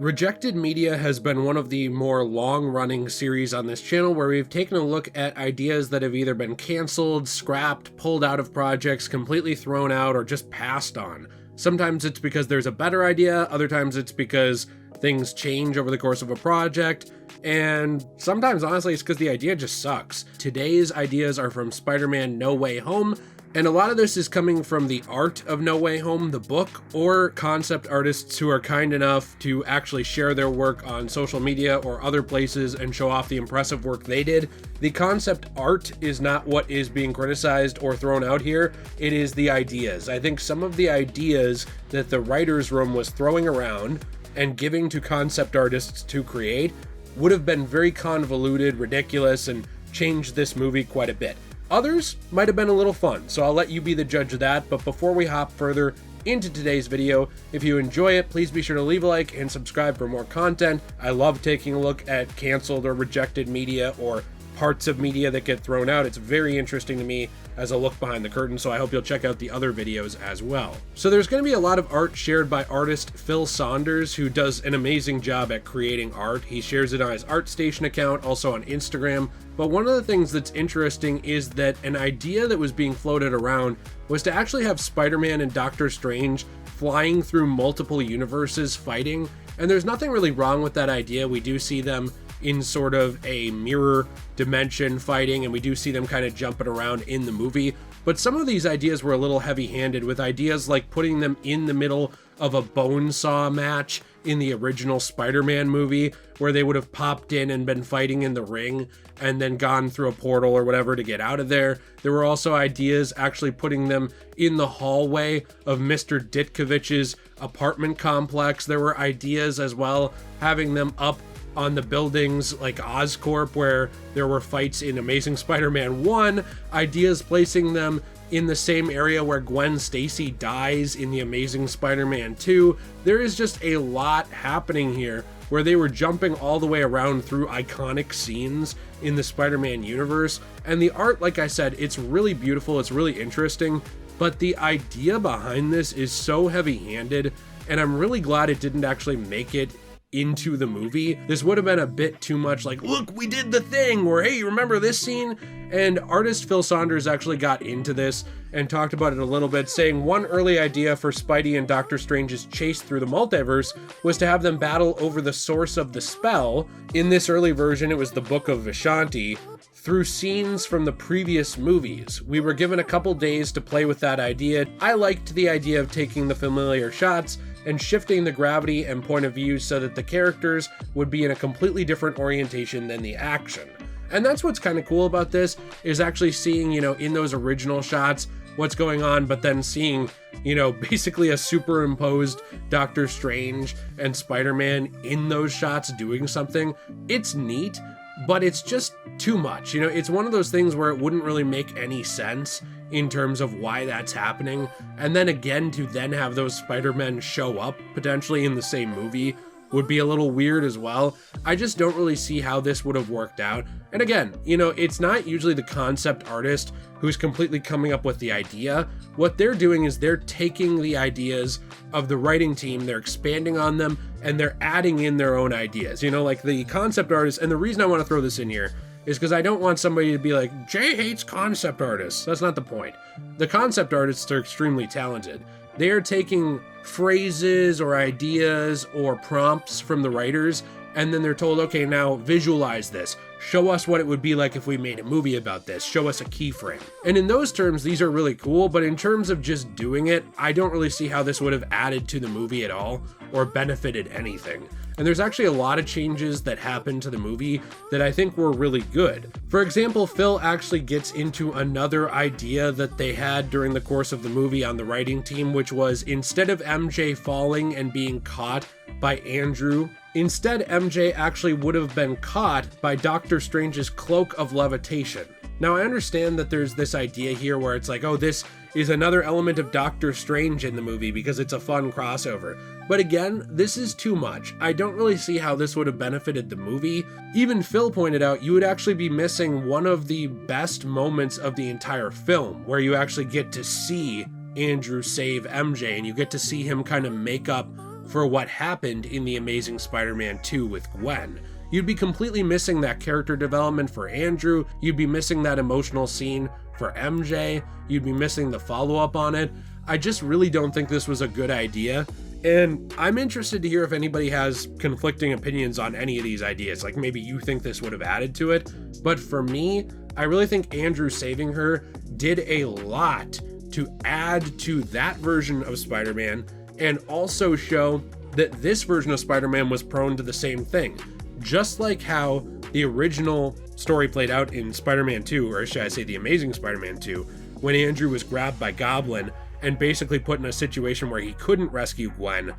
Rejected Media has been one of the more long-running series on this channel where we've taken a look at ideas that have either been canceled, scrapped, pulled out of projects, completely thrown out, or just passed on. Sometimes it's because there's a better idea, other times it's because things change over the course of a project, and sometimes honestly it's because the idea just sucks. Today's ideas are from Spider-Man No Way Home, and a lot of this is coming from the art of No Way Home, the book, or concept artists who are kind enough to actually share their work on social media or other places and show off the impressive work they did. The concept art is not what is being criticized or thrown out here, it is the ideas. I think some of the ideas that the writer's room was throwing around and giving to concept artists to create would have been very convoluted, ridiculous, and changed this movie quite a bit. Others might have been a little fun, so I'll let you be the judge of that, but before we hop further into today's video, if you enjoy it, please be sure to leave a like and subscribe for more content. I love taking a look at canceled or rejected media or parts of media that get thrown out. It's very interesting to me as a look behind the curtain, so I hope you'll check out the other videos as well. So there's going to be a lot of art shared by artist Phil Saunders, who does an amazing job at creating art. He shares it on his ArtStation account, also on Instagram. But one of the things that's interesting is that an idea that was being floated around was to actually have Spider-Man and Doctor Strange flying through multiple universes fighting, and there's nothing really wrong with that idea. We do see them in sort of a mirror dimension fighting, and we do see them kind of jumping around in the movie. But some of these ideas were a little heavy-handed, with ideas like putting them in the middle of a bone saw match in the original Spider-Man movie, where they would have popped in and been fighting in the ring and then gone through a portal or whatever to get out of there. There were also ideas actually putting them in the hallway of Mr. Ditkovich's apartment complex. There were ideas as well having them up on the buildings like Oscorp, where there were fights in Amazing Spider-Man 1, ideas placing them in the same area where Gwen Stacy dies in the Amazing Spider-Man 2. There is just a lot happening here where they were jumping all the way around through iconic scenes in the Spider-Man universe. And the art, like I said, it's really beautiful, it's really interesting, but the idea behind this is so heavy-handed, and I'm really glad it didn't actually make it into the movie. This would have been a bit too much like, look, we did the thing, or hey, remember this scene? And artist Phil Saunders actually got into this and talked about it a little bit, saying one early idea for Spidey and Doctor Strange's chase through the multiverse was to have them battle over the source of the spell. In this early version, it was the Book of Enchanting, through scenes from the previous movies. We were given a couple days to play with that idea. I liked the idea of taking the familiar shots and shifting the gravity and point of view so that the characters would be in a completely different orientation than the action. And that's what's kind of cool about this, is actually seeing, in those original shots what's going on, but then seeing, basically a superimposed Doctor Strange and Spider-Man in those shots doing something. It's neat, but it's just too much. It's one of those things where it wouldn't really make any sense in terms of why that's happening. And then again, to then have those Spider-Men show up potentially in the same movie would be a little weird as well. I just don't really see how this would have worked out. And again, it's not usually the concept artist who's completely coming up with the idea. What they're doing is they're taking the ideas of the writing team, they're expanding on them, and they're adding in their own ideas. Like the concept artist, and the reason I want to throw this in here is because I don't want somebody to be like, Jay hates concept artists. That's not the point. The concept artists are extremely talented. They are taking phrases or ideas or prompts from the writers, and then they're told, okay, now visualize this. Show us what it would be like if we made a movie about this. Show us a keyframe. And in those terms, these are really cool, but in terms of just doing it, I don't really see how this would have added to the movie at all or benefited anything. And there's actually a lot of changes that happened to the movie that I think were really good. For example, Phil actually gets into another idea that they had during the course of the movie on the writing team, which was instead of MJ falling and being caught by Andrew, instead MJ actually would have been caught by Doctor Strange's cloak of levitation. Now, I understand that there's this idea here where it's like, oh, this is another element of Doctor Strange in the movie because it's a fun crossover. But again, this is too much. I don't really see how this would have benefited the movie. Even Phil pointed out you would actually be missing one of the best moments of the entire film, where you actually get to see Andrew save MJ, and you get to see him kind of make up for what happened in The Amazing Spider-Man 2 with Gwen. You'd be completely missing that character development for Andrew, you'd be missing that emotional scene for MJ, you'd be missing the follow-up on it. I just really don't think this was a good idea. And I'm interested to hear if anybody has conflicting opinions on any of these ideas. Like maybe you think this would have added to it. But for me, I really think Andrew saving her did a lot to add to that version of Spider-Man and also show that this version of Spider-Man was prone to the same thing. Just like how the original story played out in Spider-Man 2, or should I say The Amazing Spider-Man 2, when Andrew was grabbed by Goblin and basically put in a situation where he couldn't rescue Gwen.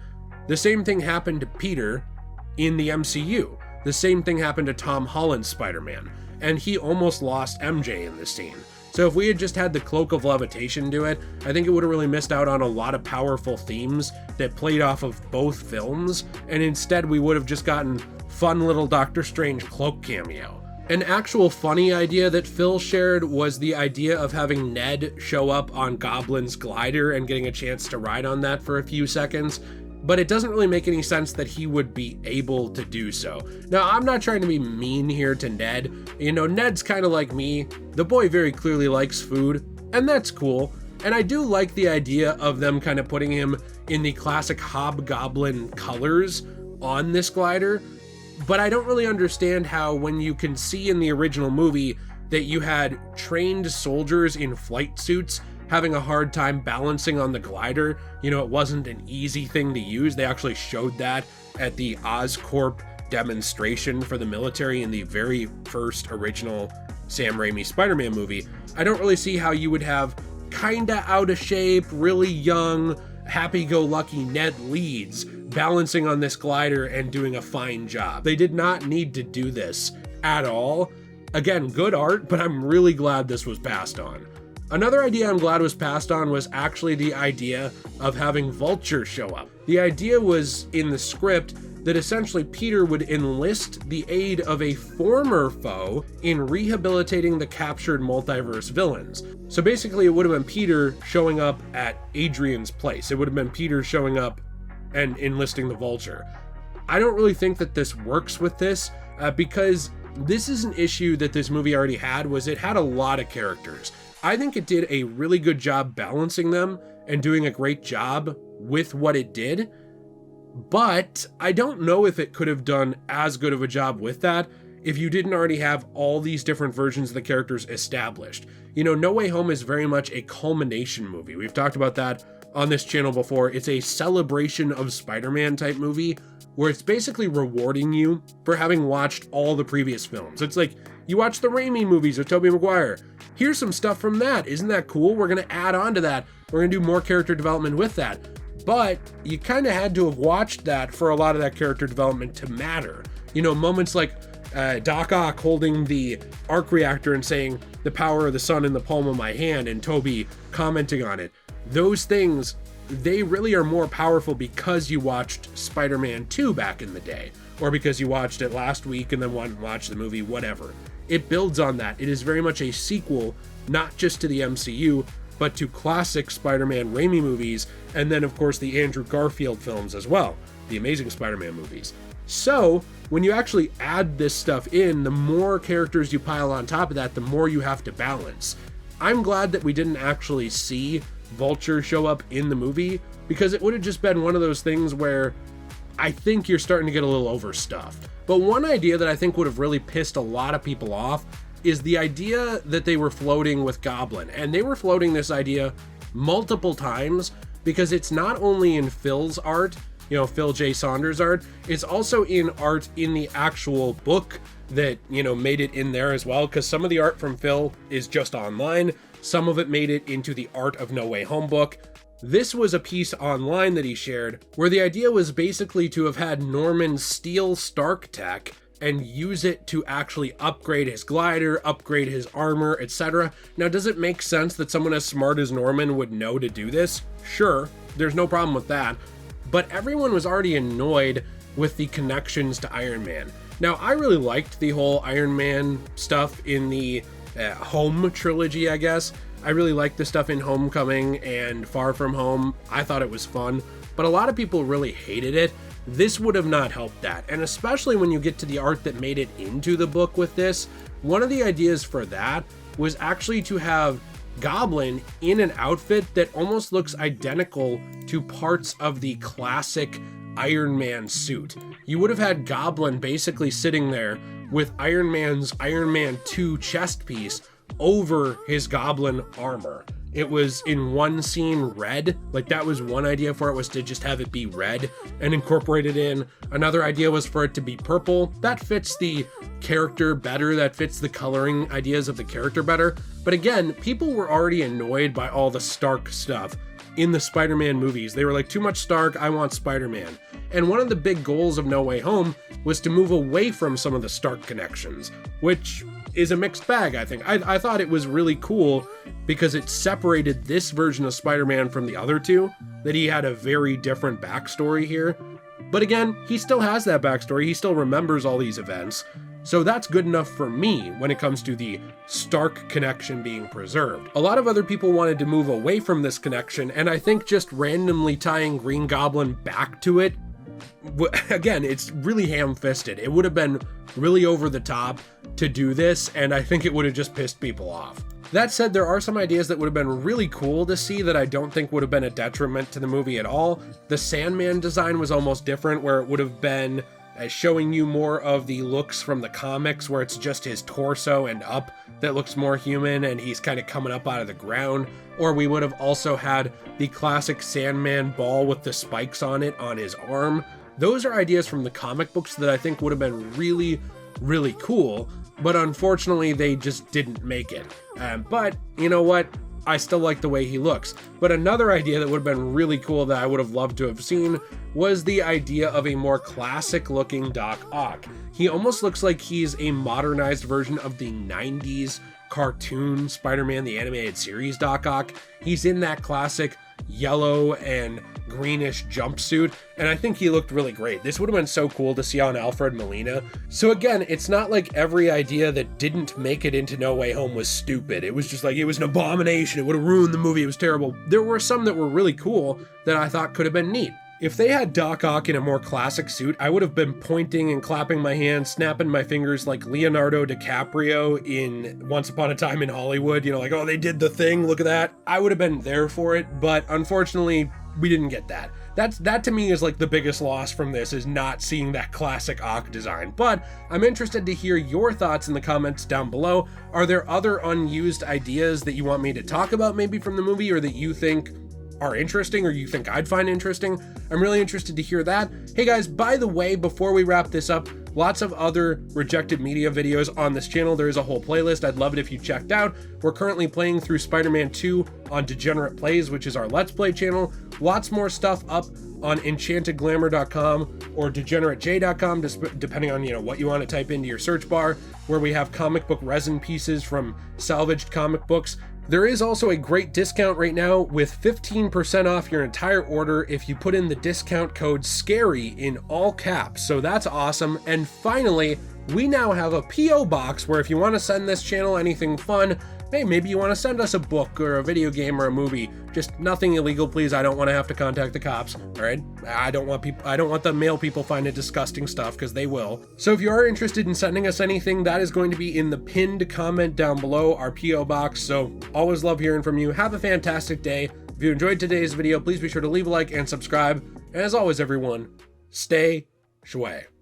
The same thing happened to Peter in the MCU. The same thing happened to Tom Holland's Spider-Man, and he almost lost MJ in this scene. So if we had just had the Cloak of Levitation do it, I think it would have really missed out on a lot of powerful themes that played off of both films, and instead we would have just gotten fun little Doctor Strange cloak cameo. An actual funny idea that Phil shared was the idea of having Ned show up on Goblin's glider and getting a chance to ride on that for a few seconds, but it doesn't really make any sense that he would be able to do so. Now, I'm not trying to be mean here to Ned. You know, Ned's kind of like me. The boy very clearly likes food, and that's cool. And I do like the idea of them kind of putting him in the classic Hobgoblin colors on this glider. But I don't really understand how, when you can see in the original movie that you had trained soldiers in flight suits having a hard time balancing on the glider, you know, it wasn't an easy thing to use. They actually showed that at the Oscorp demonstration for the military in the very first original Sam Raimi Spider-Man movie. I don't really see how you would have kinda out of shape, really young, happy-go-lucky Ned Leeds balancing on this glider and doing a fine job. They did not need to do this at all. Again, good art, but I'm really glad this was passed on. Another idea I'm glad was passed on was actually the idea of having Vulture show up. The idea was in the script that essentially Peter would enlist the aid of a former foe in rehabilitating the captured multiverse villains. So basically it would have been Peter showing up at Adrian's place. It would have been Peter showing up and enlisting the Vulture. I don't really think that this works with this because this is an issue that this movie already had, was it had a lot of characters. I think it did a really good job balancing them and doing a great job with what it did, but I don't know if it could have done as good of a job with that if you didn't already have all these different versions of the characters established. You know, No Way Home is very much a culmination movie. We've talked about that on this channel before. It's a celebration of Spider-Man type movie where it's basically rewarding you for having watched all the previous films. It's like, you watch the Raimi movies with Tobey Maguire. Here's some stuff from that. Isn't that cool? We're gonna add on to that. We're gonna do more character development with that. But you kind of had to have watched that for a lot of that character development to matter. You know, moments like Doc Ock holding the arc reactor and saying, "The power of the sun in the palm of my hand," and Tobey commenting on it. Those things, they really are more powerful because you watched Spider-Man 2 back in the day, or because you watched it last week and then wanted to watch the movie, whatever. It builds on that. It is very much a sequel, not just to the MCU, but to classic Spider-Man Raimi movies, and then of course the Andrew Garfield films as well, the Amazing Spider-Man movies. So when you actually add this stuff in, the more characters you pile on top of that, the more you have to balance. I'm glad that we didn't actually see Vulture show up in the movie, because it would have just been one of those things where I think you're starting to get a little overstuffed. But one idea that I think would have really pissed a lot of people off is the idea that they were floating with Goblin. And they were floating this idea multiple times, because it's not only in Phil's art, you know, Phil J. Saunders' art, it's also in art in the actual book that, you know, made it in there as well, because some of the art from Phil is just online. Some of it made it into the Art of No Way Home book. This was a piece online that he shared where the idea was basically to have had Norman steal Stark tech and use it to actually upgrade his glider, upgrade his armor, etc. Now, does it make sense that someone as smart as Norman would know to do this? Sure, there's no problem with that. But everyone was already annoyed with the connections to Iron Man. Now, I really liked the whole Iron Man stuff in the Home trilogy, I guess. I really liked the stuff in Homecoming and Far From Home. I thought it was fun. but a lot of people really hated it. This would have not helped that, and especially when you get to the art that made it into the book with this, one of the ideas for that was actually to have Goblin in an outfit that almost looks identical to parts of the classic Iron Man suit. You would have had Goblin basically sitting there with Iron Man's Iron Man 2 chest piece over his Goblin armor. It was in one scene red, like that was one idea for it, was to just have it be red and incorporate it in. Another idea was for it to be purple. That fits the character better, that fits the coloring ideas of the character better. But again, people were already annoyed by all the Stark stuff in the Spider-Man movies. They were like, too much Stark, I want Spider-Man. And one of the big goals of No Way Home was to move away from some of the Stark connections, which is a mixed bag, I think. I thought it was really cool because it separated this version of Spider-Man from the other two, that he had a very different backstory here. But again, he still has that backstory, he still remembers all these events, so that's good enough for me when it comes to the Stark connection being preserved. A lot of other people wanted to move away from this connection, and I think just randomly tying Green Goblin back to it, again, it's really ham-fisted. It would have been really over the top to do this, and I think it would have just pissed people off. That said, there are some ideas that would have been really cool to see that I don't think would have been a detriment to the movie at all. The Sandman design was almost different, where it would have been showing you more of the looks from the comics, where it's just his torso and up that looks more human and he's kind of coming up out of the ground. Or we would have also had the classic Sandman ball with the spikes on it on his arm. Those are ideas from the comic books that I think would have been really, really cool, but unfortunately they just didn't make it. But you know what? I still like the way he looks. But another idea that would have been really cool that I would have loved to have seen was the idea of a more classic looking Doc Ock. He almost looks like he's a modernized version of the 90s cartoon Spider-Man the Animated Series Doc Ock. He's in that classic yellow and greenish jumpsuit, and I think he looked really great. This would have been so cool to see on Alfred Molina. So again, it's not like every idea that didn't make it into No Way Home was stupid. It was just like, it was an abomination, it would have ruined the movie, it was terrible. There were some that were really cool that I thought could have been neat. If they had Doc Ock in a more classic suit, I would have been pointing and clapping my hands, snapping my fingers like Leonardo DiCaprio in Once Upon a Time in Hollywood, you know, like, oh, they did the thing, look at that. I would have been there for it, but unfortunately, we didn't get that. That to me is like the biggest loss from this, is not seeing that classic Ock design. But I'm interested to hear your thoughts in the comments down below. Are there other unused ideas that you want me to talk about maybe from the movie, or that you think are interesting, or you think I'd find interesting? I'm really interested to hear that. Hey guys, by the way, before we wrap this up, lots of other rejected media videos on this channel. There is a whole playlist. I'd love it if you checked out. We're currently playing through Spider-Man 2 on Degenerate Plays, which is our Let's Play channel. Lots more stuff up on enchantedglamour.com or degeneratej.com, depending on, you know, what you want to type into your search bar, where we have comic book resin pieces from salvaged comic books. There is also a great discount right now with 15% off your entire order if you put in the discount code SCARY in all caps, so that's awesome. And finally, we now have a P.O. box where if you want to send this channel anything fun, hey, maybe you want to send us a book or a video game or a movie, just nothing illegal, please. I don't want to have to contact the cops, all right? I don't want the mail people finding disgusting stuff, because they will. So if you are interested in sending us anything, that is going to be in the pinned comment down below, our P.O. box. So always love hearing from you. Have a fantastic day. If you enjoyed today's video, please be sure to leave a like and subscribe. And as always, everyone, stay shway.